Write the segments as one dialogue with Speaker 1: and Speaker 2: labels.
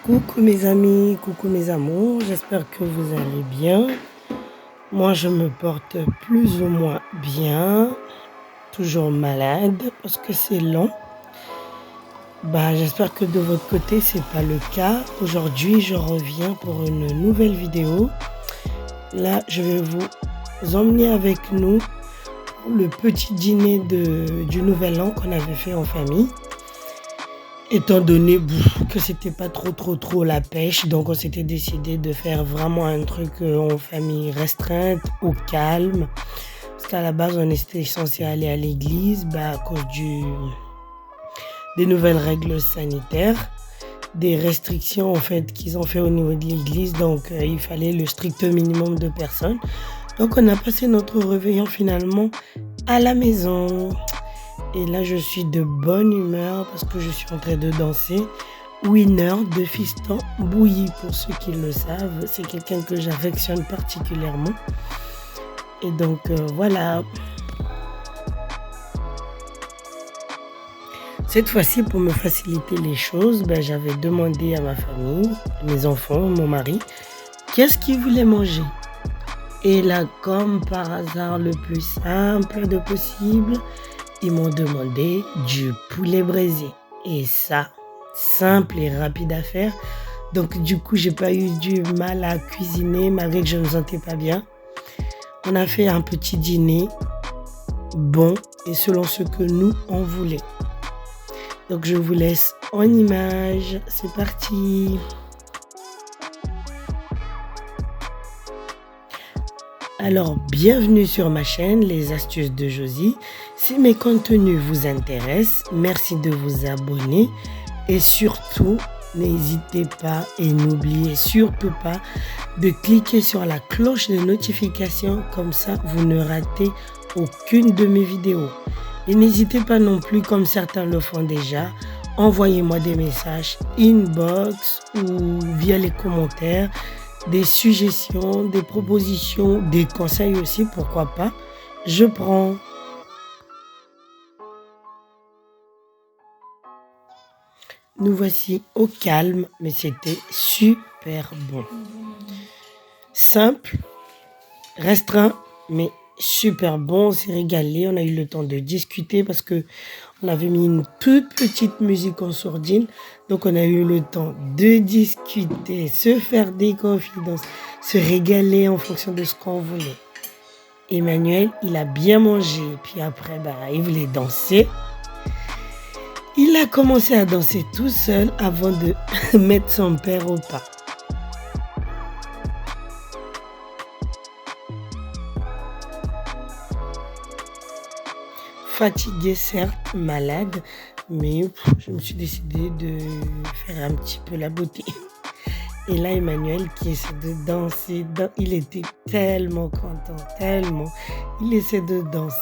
Speaker 1: Coucou mes amis, coucou mes amours, j'espère que vous allez bien. Moi je me porte plus ou moins bien, toujours malade parce que c'est long. J'espère que de votre côté c'est pas le cas. Aujourd'hui je reviens pour une nouvelle vidéo. Là je vais vous emmener avec nous pour le petit dîner du Nouvel An qu'on avait fait en famille. Étant donné que c'était pas trop la pêche, donc on s'était décidé de faire vraiment un truc en famille restreinte, au calme. Parce qu'à la base, on était censé aller à l'église à cause des nouvelles règles sanitaires, des restrictions en fait qu'ils ont fait au niveau de l'église. Donc il fallait le strict minimum de personnes. Donc on a passé notre réveillon finalement à la maison. Et là, je suis de bonne humeur parce que je suis en train de danser Winner de Fiston Bouilly. Pour ceux qui le savent, c'est quelqu'un que j'affectionne particulièrement. Et donc, voilà. Cette fois-ci, pour me faciliter les choses, j'avais demandé à ma famille, à mes enfants, mon mari, qu'est-ce qu'ils voulaient manger. Et là, comme par hasard, le plus simple de possible, ils m'ont demandé du poulet braisé. Et ça, simple et rapide à faire. Donc du coup, j'ai pas eu du mal à cuisiner malgré que je ne me sentais pas bien. On a fait un petit dîner bon et selon ce que nous, on voulait. Donc je vous laisse en image. C'est parti. Alors, bienvenue sur ma chaîne, les astuces de Josie. Si mes contenus vous intéressent, merci de vous abonner. Et surtout, n'hésitez pas et n'oubliez surtout pas de cliquer sur la cloche de notification. Comme ça, vous ne ratez aucune de mes vidéos. Et n'hésitez pas non plus, comme certains le font déjà, envoyez-moi des messages inbox ou via les commentaires. Des suggestions, des propositions, des conseils aussi, pourquoi pas. Je prends. Nous voici au calme, mais c'était super bon. Simple, restreint, mais super bon. On s'est régalé. On a eu le temps de discuter parce que on avait mis une toute petite musique en sourdine. Donc, on a eu le temps de discuter, se faire des confidences, se régaler en fonction de ce qu'on voulait. Emmanuel, il a bien mangé. Puis après, il voulait danser. Il a commencé à danser tout seul avant de mettre son père au pas. Fatigué, certes, malade, mais je me suis décidé de faire un petit peu la beauté. Et là, Emmanuel qui essaie de danser, il était tellement content, tellement. Il essaie de danser.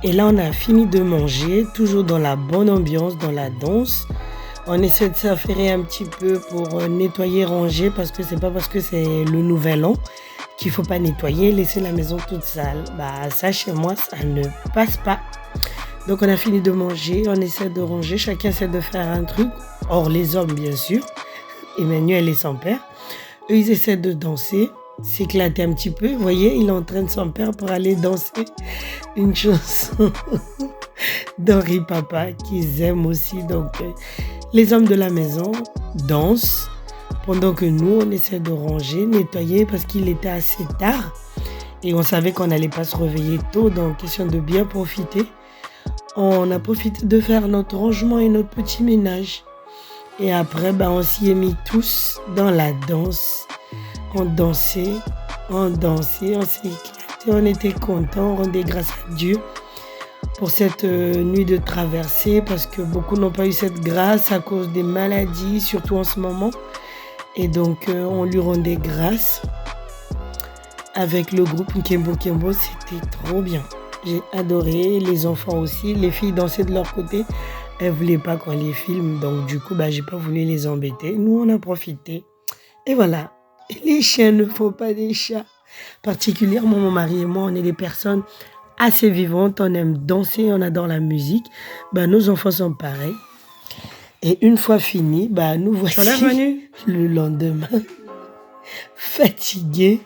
Speaker 1: Et là, on a fini de manger, toujours dans la bonne ambiance, dans la danse. On essaie de s'affairer un petit peu pour nettoyer, ranger, parce que c'est pas parce que c'est le nouvel an qu'il faut pas nettoyer, laisser la maison toute sale. Ça, chez moi, ça ne passe pas. Donc, on a fini de manger, on essaie de ranger, chacun essaie de faire un truc. Or, les hommes, bien sûr, Emmanuel et son père, eux, ils essaient de danser, s'éclater un petit peu. Vous voyez, il entraîne son père pour aller danser une chanson d'Henri Papa qu'ils aiment aussi. Donc, les hommes de la maison dansent pendant que nous, on essaie de ranger, nettoyer parce qu'il était assez tard et on savait qu'on n'allait pas se réveiller tôt. Donc, question de bien profiter. On a profité de faire notre rangement et notre petit ménage. Et après, on s'y est mis tous dans la danse. On dansait, on s'est éclaté, on était contents, on rendait grâce à Dieu pour cette nuit de traversée parce que beaucoup n'ont pas eu cette grâce à cause des maladies, surtout en ce moment. Et donc, on lui rendait grâce avec le groupe Nkembo Kembo, c'était trop bien. J'ai adoré, les enfants aussi. Les filles dansaient de leur côté. Elles voulaient pas qu'on les filme, donc du coup, j'ai pas voulu les embêter. Nous, on a profité. Et voilà. Et les chiens ne font pas des chats. Particulièrement mon mari et moi, on est des personnes assez vivantes. On aime danser, on adore la musique. Nos enfants sont pareils. Et une fois fini, nous voici le lendemain, fatigués.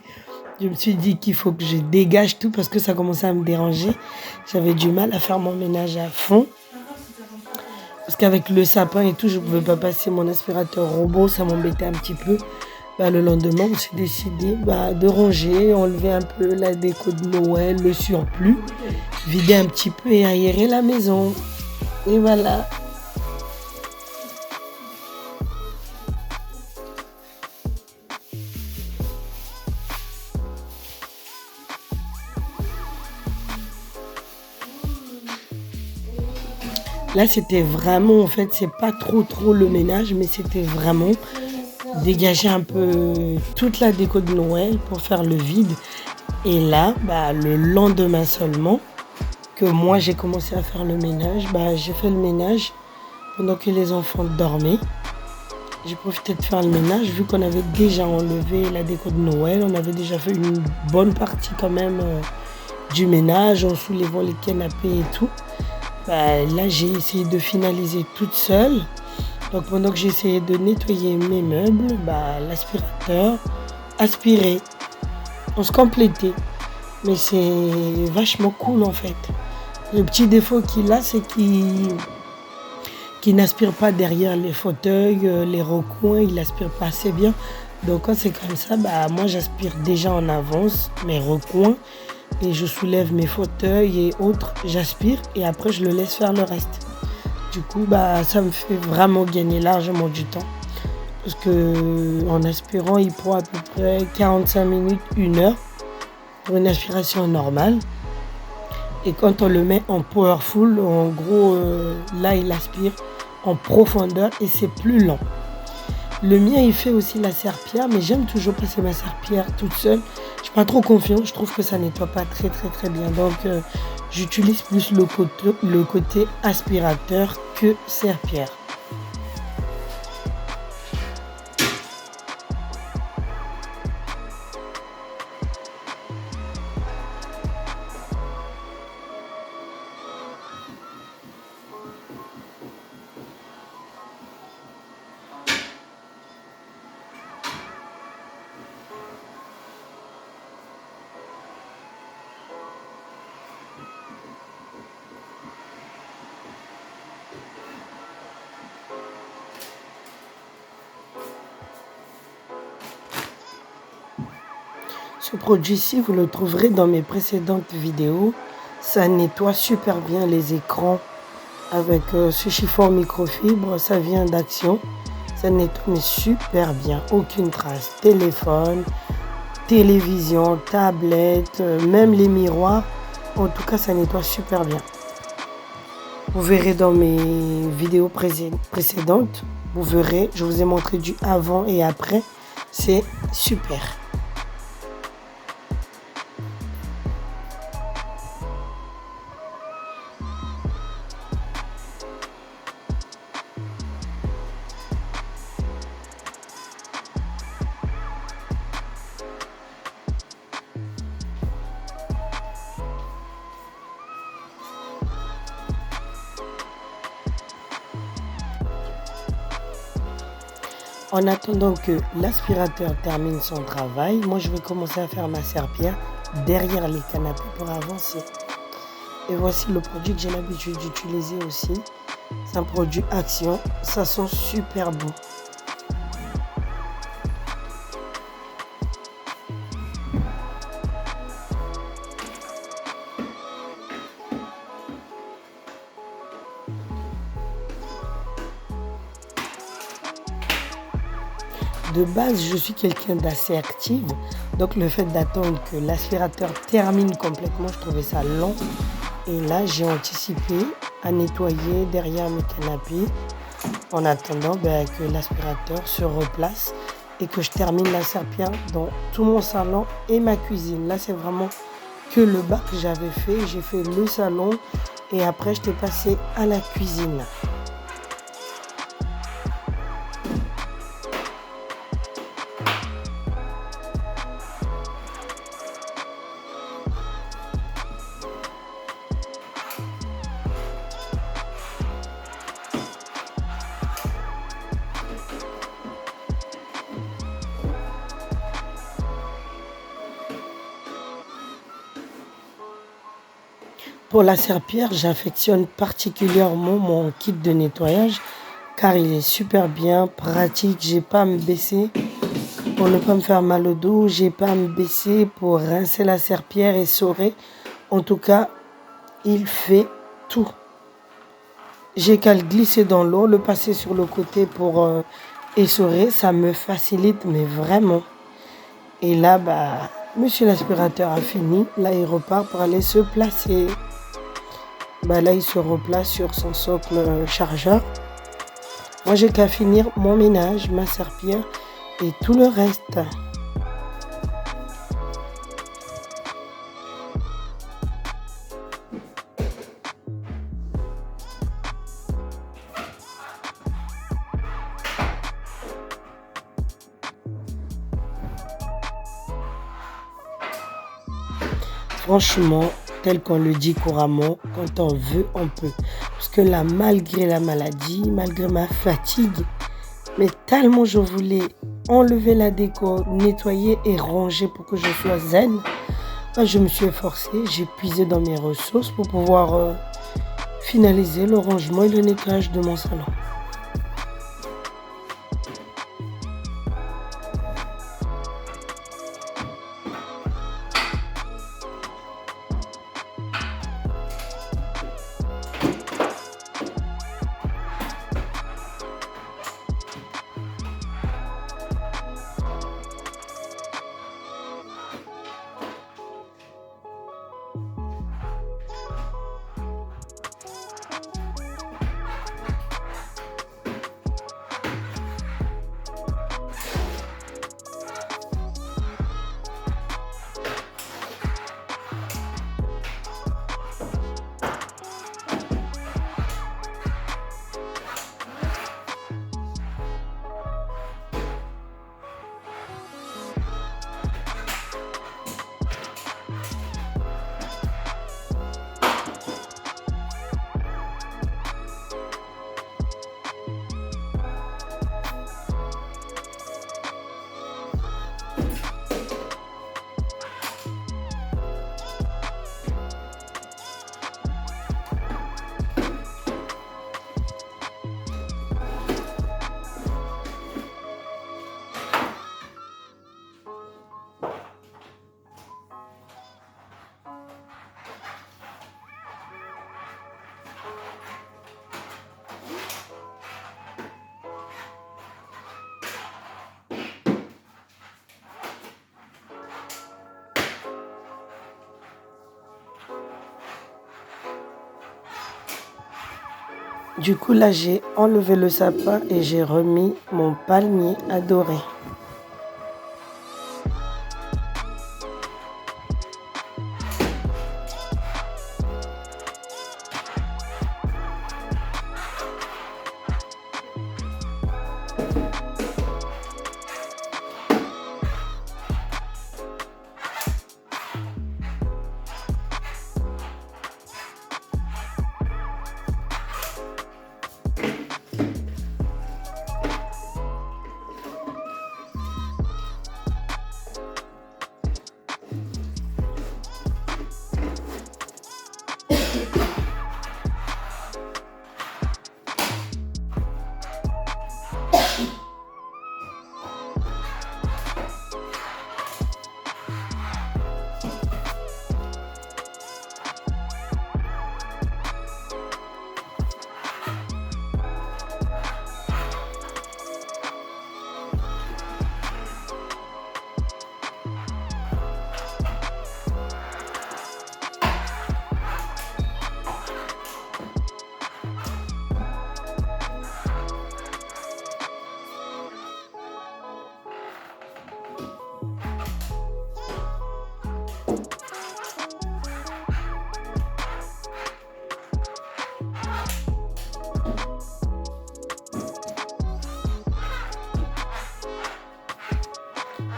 Speaker 1: Je me suis dit qu'il faut que je dégage tout parce que ça commençait à me déranger. J'avais du mal à faire mon ménage à fond. Parce qu'avec le sapin et tout, je ne pouvais pas passer mon aspirateur robot, ça m'embêtait un petit peu. Le lendemain, on s'est décidé de ranger, enlever un peu la déco de Noël, le surplus, vider un petit peu et aérer la maison. Et voilà. Là, c'était vraiment, en fait, c'est pas trop le ménage, mais c'était vraiment dégager un peu toute la déco de Noël pour faire le vide. Et là, le lendemain seulement, que moi j'ai commencé à faire le ménage, j'ai fait le ménage pendant que les enfants dormaient. J'ai profité de faire le ménage vu qu'on avait déjà enlevé la déco de Noël. On avait déjà fait une bonne partie quand même du ménage en soulevant les canapés et tout. Là, j'ai essayé de finaliser toute seule. Donc, pendant que j'essayais de nettoyer mes meubles, l'aspirateur aspirait. On se complétait. Mais c'est vachement cool en fait. Le petit défaut qu'il a, c'est qu'il n'aspire pas derrière les fauteuils, les recoins, il n'aspire pas assez bien. Donc, quand c'est comme ça, moi, j'aspire déjà en avance mes recoins. Et je soulève mes fauteuils et autres, j'aspire et après je le laisse faire le reste. Du coup, ça me fait vraiment gagner largement du temps. Parce que en aspirant, il prend à peu près 45 minutes, 1 heure pour une aspiration normale. Et quand on le met en powerful, en gros, là, il aspire en profondeur et c'est plus lent. Le mien, il fait aussi la serpillière, mais j'aime toujours passer ma serpillière toute seule. Je suis pas trop confiante, je trouve que ça nettoie pas très bien. Donc, j'utilise plus le côté aspirateur que serpillière. Ce produit-ci, vous le trouverez dans mes précédentes vidéos. Ça nettoie super bien les écrans avec ce chiffon microfibre. Ça vient d'Action. Ça nettoie mais super bien. Aucune trace. Téléphone, télévision, tablette, même les miroirs. En tout cas, ça nettoie super bien. Vous verrez dans mes vidéos précédentes. Vous verrez, je vous ai montré du avant et après. C'est super. En attendant que l'aspirateur termine son travail, moi je vais commencer à faire ma serpillière derrière les canapés pour avancer. Et voici le produit que j'ai l'habitude d'utiliser aussi. C'est un produit Action, ça sent super bon. De base, je suis quelqu'un d'assez actif, donc le fait d'attendre que l'aspirateur termine complètement, je trouvais ça lent. Et là, j'ai anticipé à nettoyer derrière mes canapés en attendant que l'aspirateur se replace et que je termine la serpillière dans tout mon salon et ma cuisine. Là, c'est vraiment que le bas que j'avais fait. J'ai fait le salon et après j'étais passée à la cuisine. Pour la serpillière, j'affectionne particulièrement mon kit de nettoyage car il est super bien, pratique. J'ai pas à me baisser pour ne pas me faire mal au dos. J'ai pas à me baisser pour rincer la serpillière et essorer. En tout cas, il fait tout. J'ai qu'à le glisser dans l'eau, le passer sur le côté pour essorer. Ça me facilite, mais vraiment. Et là, monsieur l'aspirateur a fini. Là, il repart pour aller se placer. Là, il se replace sur son socle chargeur. Moi, j'ai qu'à finir mon ménage, ma serpillière et tout le reste. Franchement, tel qu'on le dit couramment, quand on veut, on peut. Parce que là, malgré la maladie, malgré ma fatigue, mais tellement je voulais enlever la déco, nettoyer et ranger pour que je sois zen, je me suis efforcée, j'ai puisé dans mes ressources pour pouvoir finaliser le rangement et le nettoyage de mon salon. Du coup, là, j'ai enlevé le sapin et j'ai remis mon palmier adoré.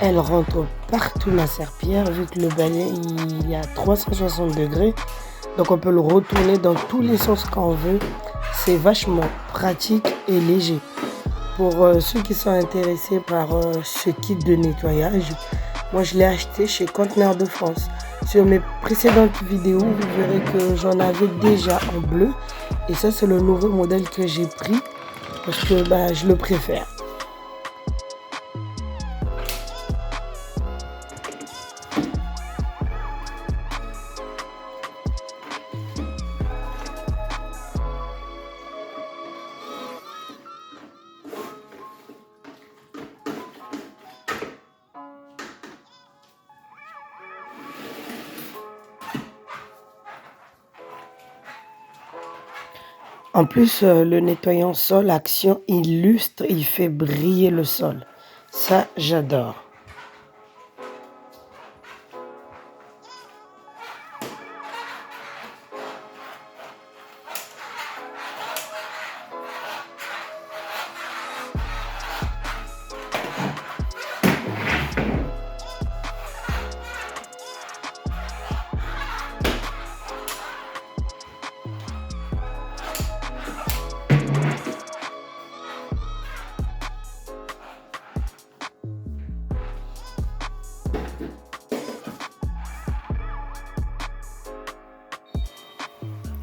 Speaker 1: Elle rentre partout ma serpillière vu que le balai il est à 360 degrés. Donc on peut le retourner dans tous les sens qu'on veut. C'est vachement pratique et léger. Pour ceux qui sont intéressés par ce kit de nettoyage, moi je l'ai acheté chez Conteneur de France. Sur mes précédentes vidéos, vous verrez que j'en avais déjà en bleu. Et ça c'est le nouveau modèle que j'ai pris parce que je le préfère. En plus, le nettoyant sol action illustre, il fait briller le sol. Ça, j'adore.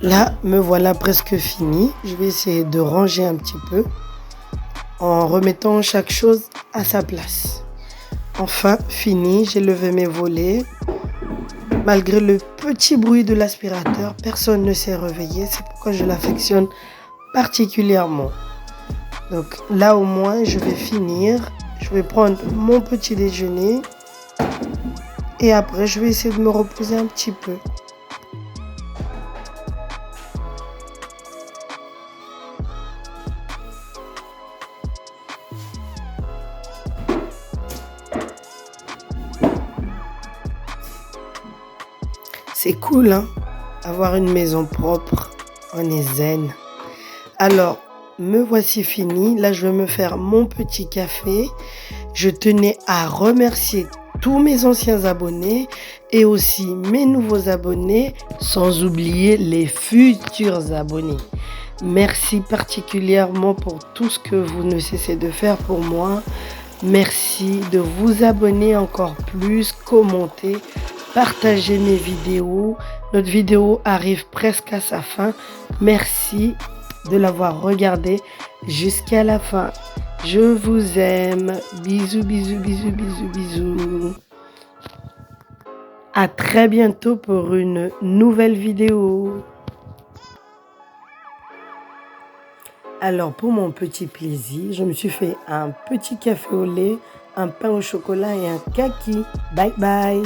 Speaker 1: Là, me voilà presque fini. Je vais essayer de ranger un petit peu en remettant chaque chose à sa place. Enfin, fini, j'ai levé mes volets. Malgré le petit bruit de l'aspirateur, personne ne s'est réveillé. C'est pourquoi je l'affectionne particulièrement. Donc là au moins, je vais finir. Je vais prendre mon petit déjeuner. Et après, je vais essayer de me reposer un petit peu. C'est cool, hein, avoir une maison propre. On est zen. Alors, me voici fini. Là, je vais me faire mon petit café. Je tenais à remercier tous mes anciens abonnés et aussi mes nouveaux abonnés, sans oublier les futurs abonnés. Merci particulièrement pour tout ce que vous ne cessez de faire pour moi. Merci de vous abonner encore plus, commenter, partager mes vidéos. Notre vidéo arrive presque à sa fin. Merci de l'avoir regardé jusqu'à la fin. Je vous aime. Bisous, bisous, bisous, bisous, bisous. À très bientôt pour une nouvelle vidéo. Alors pour mon petit plaisir, je me suis fait un petit café au lait, un pain au chocolat et un kaki. Bye bye.